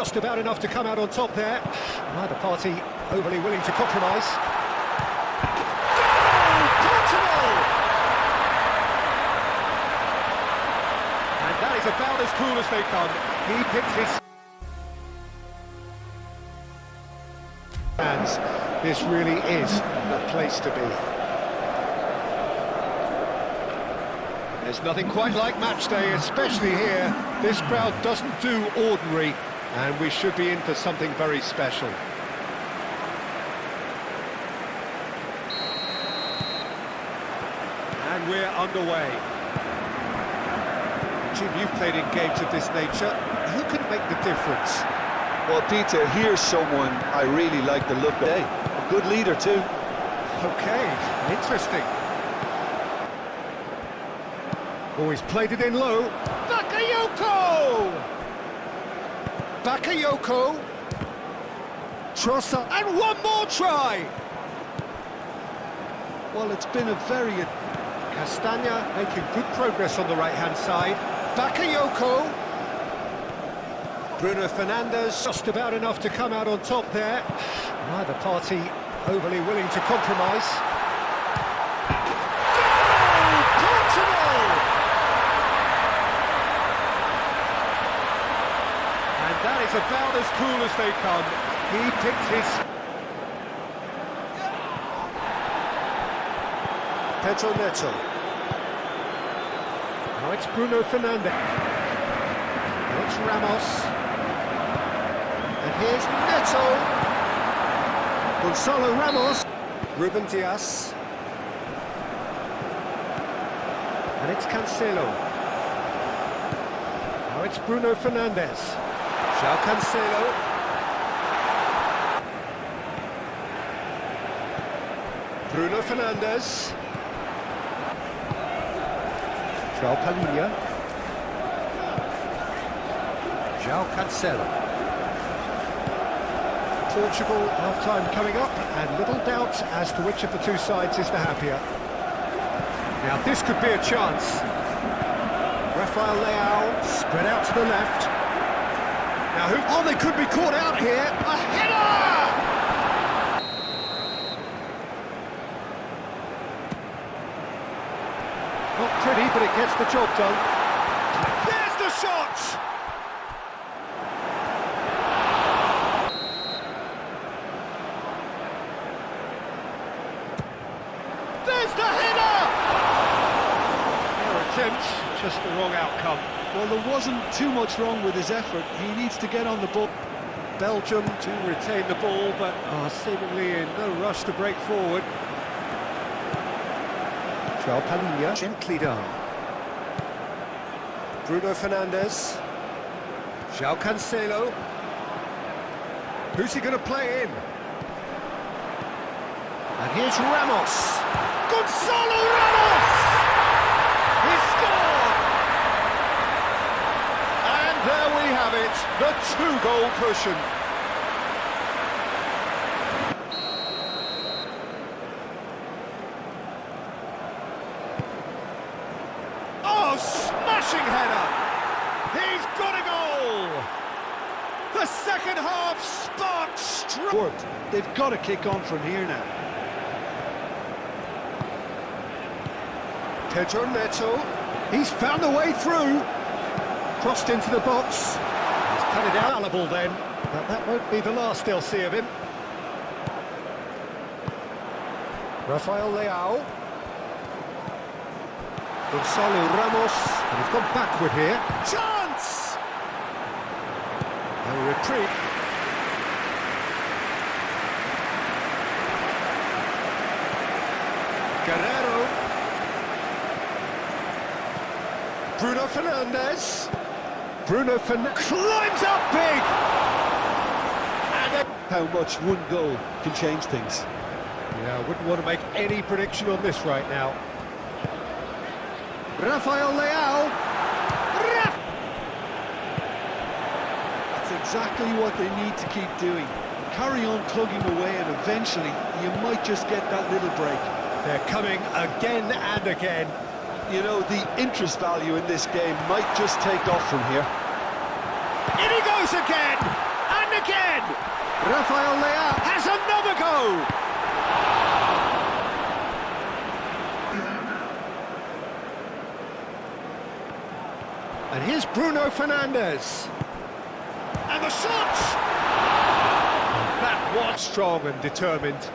Just about enough to come out on top there. Neither party overly willing to compromise. Goal! Portugal! And that is about as cool as they come. He picked his hands. This really is the place to be. There's nothing quite like match day, especially here. This crowd doesn't do ordinary, and we should be in for something very special. And we're underway. Jim, you've played in games of this nature. Who can make the difference? Well, Peter, here's someone I really like the look of. Hey, a good leader too. Okay, interesting. Always played it in low. Bakayoko! Bakayoko. Trossard. And one more try! Well, it's been a very... Castagna making good progress on the right-hand side. Bakayoko. Bruno Fernandes. Just about enough to come out on top there. Neither party overly willing to compromise. Goal! Portugal! And that is about as cool as they come. He picked his... Pedro Neto. Now it's Bruno Fernandes. Now it's Ramos. And here's Neto. Gonzalo Ramos. Ruben Dias. And it's Cancelo. Now it's Bruno Fernandes. João Cancelo. Bruno Fernandes. João Palhinha. João Cancelo. Portugal, half-time coming up, and little doubt as to which of the two sides is the happier. Now this could be a chance. Rafael Leao spread out to the left. Now who... Oh, they could be caught out here. A header! Not pretty, but it gets the job done. There's the shot! There's the header! Fair attempt, just the wrong outcome. Well, there wasn't too much wrong with his effort. He needs to get on the ball. Belgium to retain the ball, but are seemingly in no rush to break forward. João Palhinha, gently done. Bruno Fernandes. João Cancelo. Who's he going to play in? And here's Ramos. Gonzalo Ramos! He scored! And there we have it, the two-goal cushion. Oh, smashing header! He's got a goal! The second half sparks. Worked. They've got to kick on from here now. Pedro Neto. He's found a way through. Crossed into the box. He's cut it out. Fallible then, but that won't be the last they'll see of him. Rafael Leao. Gonzalo Ramos, and he's gone backward here. Chance! A reprieve. Guerrero. Bruno Fernandes. Bruno Fernandes climbs up big! And How much one goal can change things. yeah, I wouldn't want to make any prediction on this right now. Rafael Leao. That's exactly what they need to keep doing. Carry on plugging away, and eventually you might just get that little break. They're coming again and again. You know, the interest value in this game might just take off from here. In he goes again! Rafael Leao has another go! And here's Bruno Fernandes. And the shot! That was strong and determined.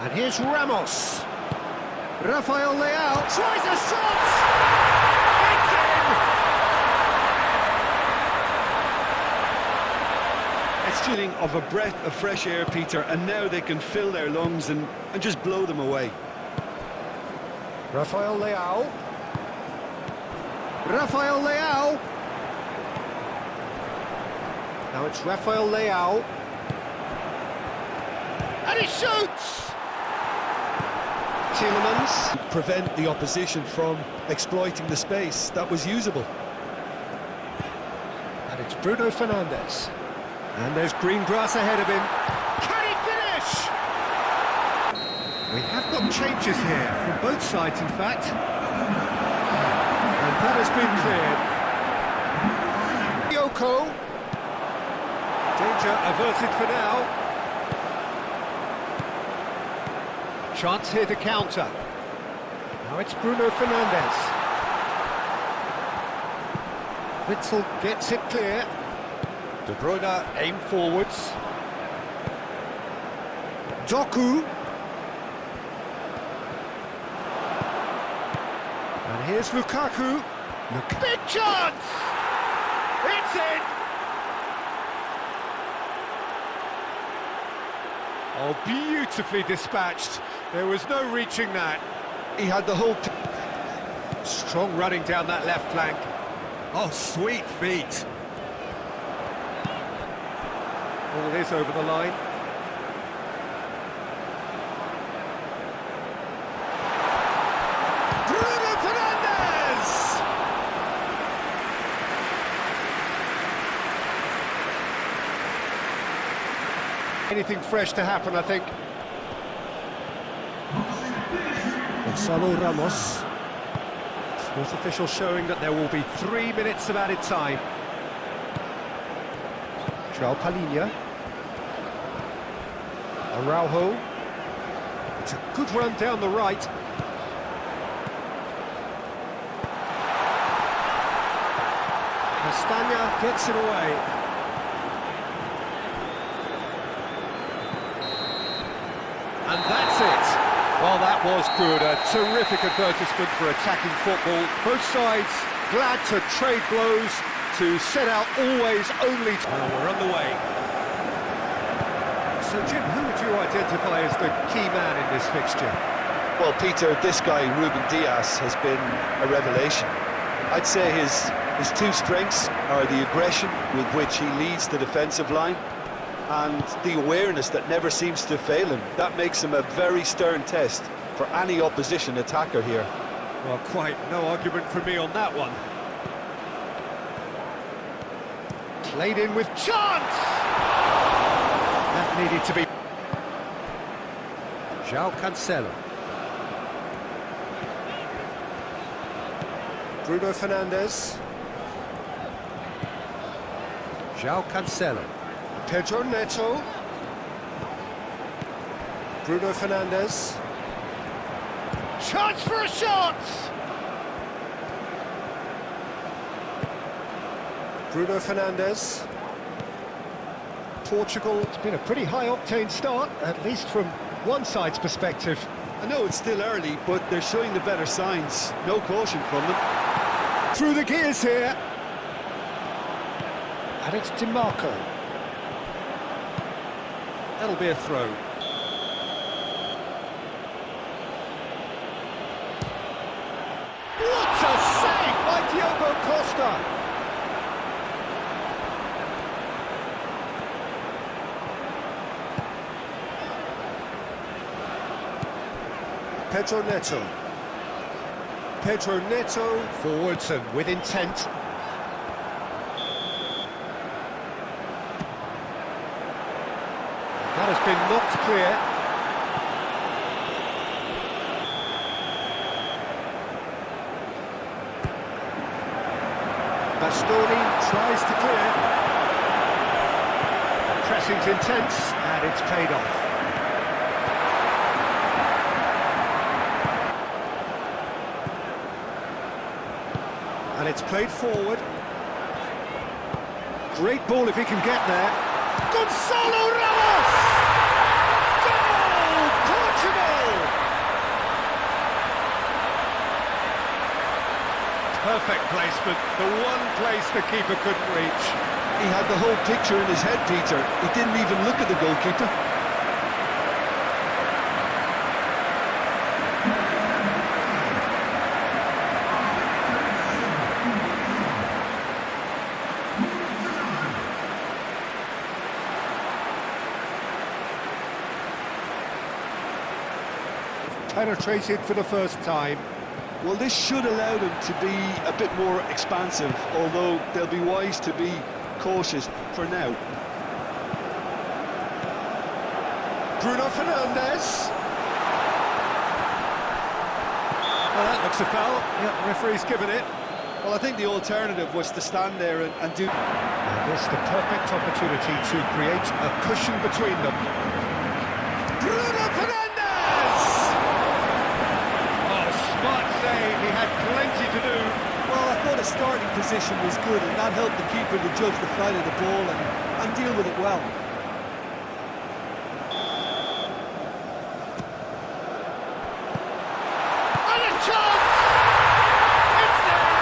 And here's Ramos. Rafael Leao tries a shot! It's in! It's feeling of a breath of fresh air, Peter, and now they can fill their lungs and just blow them away. Rafael Leao. Rafael Leao. Now it's Rafael Leao. And he shoots! Tielemans. Prevent the opposition from exploiting the space that was usable. And it's Bruno Fernandes. And there's green grass ahead of him. Can he finish? We have got changes here from both sides, in fact. And that has been cleared. Yoko. Danger averted for now. Chance here to counter. Now it's Bruno Fernandes. Witzel gets it clear. De Bruyne aim forwards. Doku. And here's Lukaku. Big chance! It's in! Oh, beautifully dispatched. There was no reaching that. He had the whole... Strong running down that left flank. Oh, sweet feet. Ball is over the line. Bruno Fernandes! Anything fresh to happen, I think. Gonzalo Ramos. Sports official showing that there will be 3 minutes of added time. João Palhinha. Araujo. It's a good run down the right. Castagna gets it away. And that's it. Well, that was good. A terrific advertisement for attacking football. Both sides glad to trade blows, to set out always only... Well, we're underway. So, Jim, who would you identify as the key man in this fixture? Well, Peter, this guy, Ruben Dias, has been a revelation. I'd say his two strengths are the aggression with which he leads the defensive line and the awareness that never seems to fail him. That makes him a very stern test for any opposition attacker here. Well, quite no argument from me on that one. Played in with chance! That needed to be... João Cancelo. Bruno Fernandes. João Cancelo. Pedro Neto. Bruno Fernandes. Chance for a shot! Bruno Fernandes. Portugal, it's been a pretty high-octane start, at least from one side's perspective. I know it's still early, but they're showing the better signs. No caution from them. Through the gears here. And it's DiMarco. That'll be a throw. What a save by Diogo Costa! Pedro Neto. Pedro Neto forwards and with intent. That has been knocked clear. Bastoni tries to clear. Pressing's intense, and it's paid off. And it's played forward. Great ball if he can get there. Gonzalo Ramos! Goal! Portugal! Perfect placement, the one place the keeper couldn't reach. He had the whole picture in his head, Peter. He didn't even look at the goalkeeper. Penetrated for the first time. Well, this should allow them to be a bit more expansive, although they'll be wise to be cautious for now. Bruno Fernandes. Well, that looks a foul. Yeah, the referee's given it. Well, I think the alternative was to stand there and do... And this the perfect opportunity to create a cushion between them. Bruno Fernandes! Oh, smart save. He had plenty to do. Well, I thought a starting position was good, and that helped the keeper to judge the flight of the ball and deal with it well. And a chance! It's there!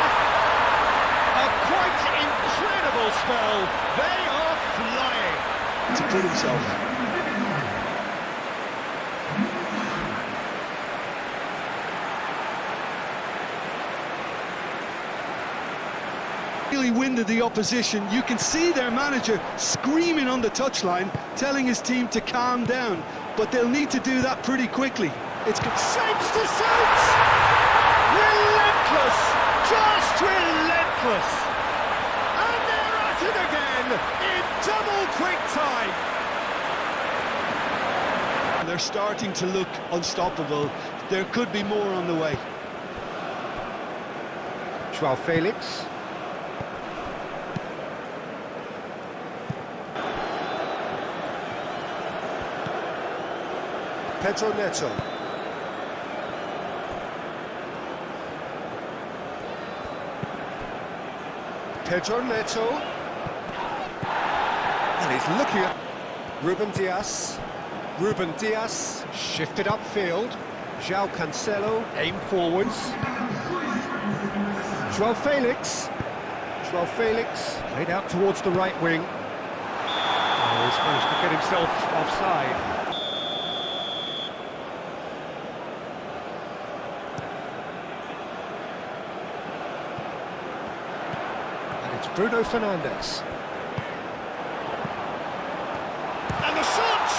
A quite incredible spell. They are flying. To put himself. Really winded the opposition. You can see their manager screaming on the touchline, telling his team to calm down, but they'll need to do that pretty quickly. It's Shapes to shoot! Relentless! Just relentless! And they're at it again in double quick time! They're starting to look unstoppable. There could be more on the way. Joao Felix. Pedro Neto. Pedro Neto. And he's looking at Ruben Dias. Ruben Dias shifted upfield. João Cancelo aimed forwards. Joao Felix. Joao Felix played out towards the right wing. Oh, he's managed to get himself offside. It's Bruno Fernandes. And the shot!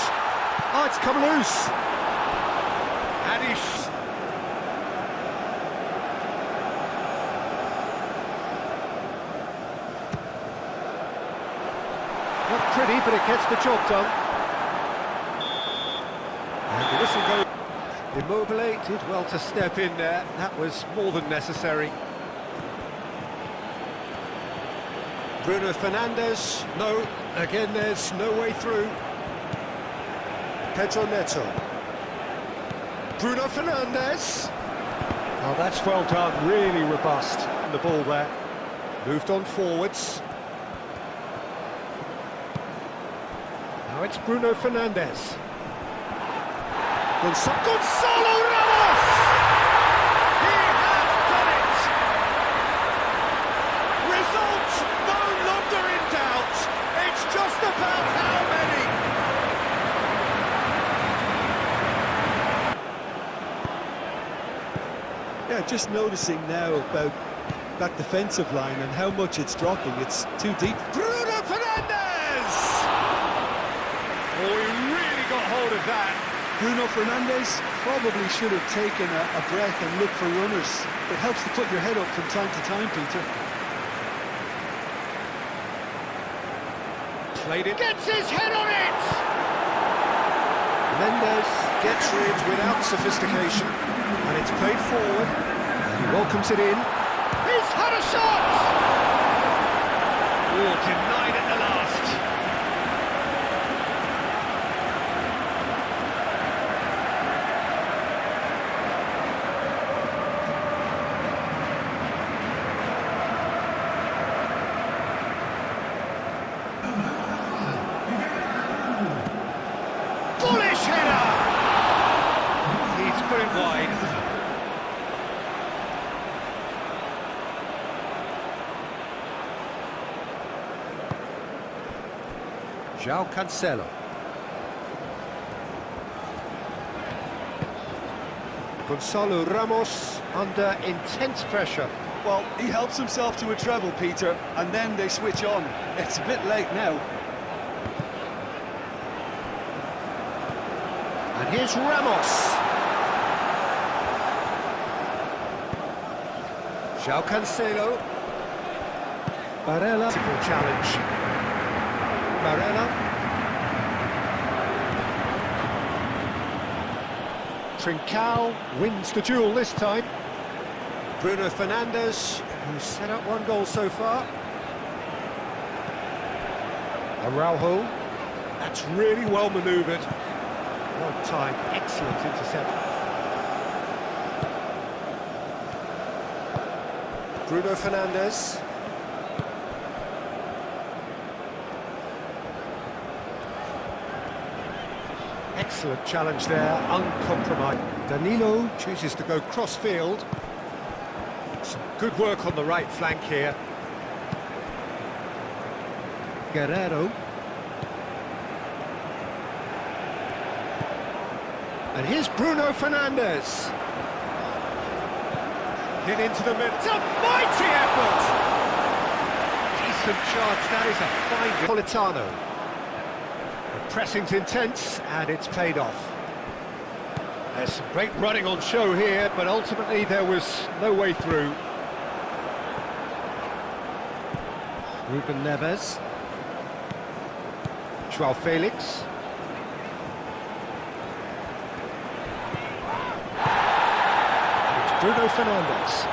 Oh, it's come loose. And he's... Not pretty, but it gets the job done. And the whistle goes... Immobile did well to step in there. That was more than necessary. Bruno Fernandes, no, again there's no way through. Pedro Neto. Bruno Fernandes. Oh, that's well done, really robust. The ball there. Moved on forwards. Now it's Bruno Fernandes. Gonzalo Ramos! He has done it! Result no longer in doubt. It's just about how many. Yeah, just noticing now about that defensive line and how much it's dropping. It's too deep. Bruno Fernandes! Oh, he really got hold of that. Bruno Fernandes probably should have taken a breath and looked for runners. It helps to put your head up from time to time, Peter. Played it. Gets his head on it! Mendes gets rid without sophistication. And it's played forward. He welcomes it in. He's had a shot! João Cancelo. Gonçalo Ramos under intense pressure. Well, he helps himself to a treble, Peter, and then they switch on. It's a bit late now. And here's Ramos. João Cancelo. Barella. Challenge. Barella. Trincao wins the duel this time. Bruno Fernandes, who's set up one goal so far. Araujo. That's really well manoeuvred. Well timed, excellent intercept. Bruno Fernandes. Excellent challenge there, uncompromised. Danilo chooses to go cross-field. Some good work on the right flank here. Guerrero. And here's Bruno Fernandes. Hit into the middle. It's a mighty effort! Decent charge, that is a fine... Politano. The pressing's intense, and it's paid off. There's some great running on show here, but ultimately there was no way through. Ruben Neves. João Felix. And it's Bruno Fernandes.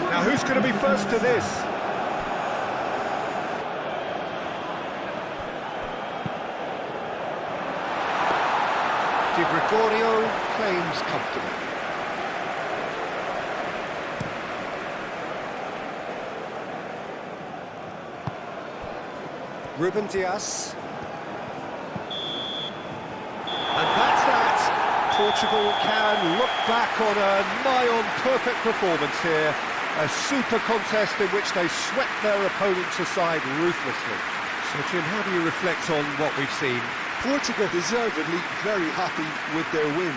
Now who's going to be first to this? Di Gregorio claims comfortable. Ruben Dias. And that's that. Portugal can look back on a nigh-on perfect performance here. A super contest in which they swept their opponents aside ruthlessly. So, Jim, how do you reflect on what we've seen? Portugal deservedly very happy with their win.